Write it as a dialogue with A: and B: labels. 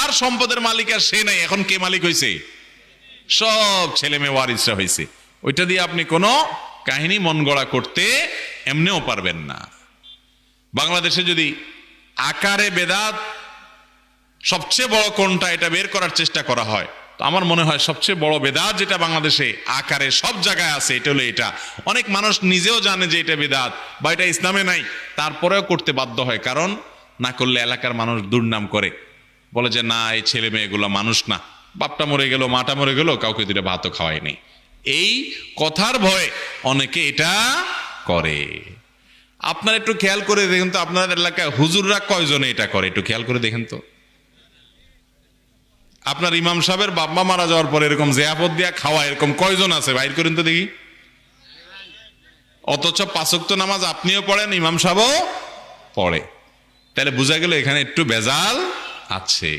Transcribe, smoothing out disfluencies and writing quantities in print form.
A: যার সম্পদের মালিক আর সে নাই, এখন কে মালিক হয়েছে? সব ছেলে মেয়ে ওয়ারিসরা হয়েছে। ওইটা দিয়ে আপনি কোনো কাহিনী মন গড়া করতে এমনিও পারবেন না। বাংলাদেশে যদি আকারে বেদাত সবচেয়ে বড় কোনটা এটা বের করার চেষ্টা করা হয়, তো আমার মনে হয় সবচেয়ে বড় বেদাত যেটা বাংলাদেশে আকারে সব জায়গায় আছে এটা হলো এটা। অনেক মানুষ নিজেও জানে যে এটা বেদাত বা এটা ইসলামে নাই, তারপরেও করতে বাধ্য হয়, কারণ না করলে এলাকার মানুষ দুর্নাম করে, বলে যে না এই ছেলে মেয়েগুলো মানুষ না, বাপটা মরে গেল মাটা মরে গেল, কাউকে দুটো ভাতও খাওয়ায়নি। এই কথার ভয়ে অনেকে এটা করে। আপনারা একটু খেয়াল করে দেখেন তো, আপনাদের এলাকায় হুজুররা কয়জনে এটা করে, একটু খেয়াল করে দেখেন তো। আপনার ইমাম সাহেবের বাবা মারা যাওয়ার পরে এরকম জিয়াফত দিয়া খাওয়া এরকম কয়জন আছে, বাইর করেন তো দেখি। অথচ 5 ওয়াক্ত নামাজ আপনিও পড়েন, ইমাম সাহেবও পড়ে, তাহলে বোঝা গেল এখানে একটু ভেজাল আছে।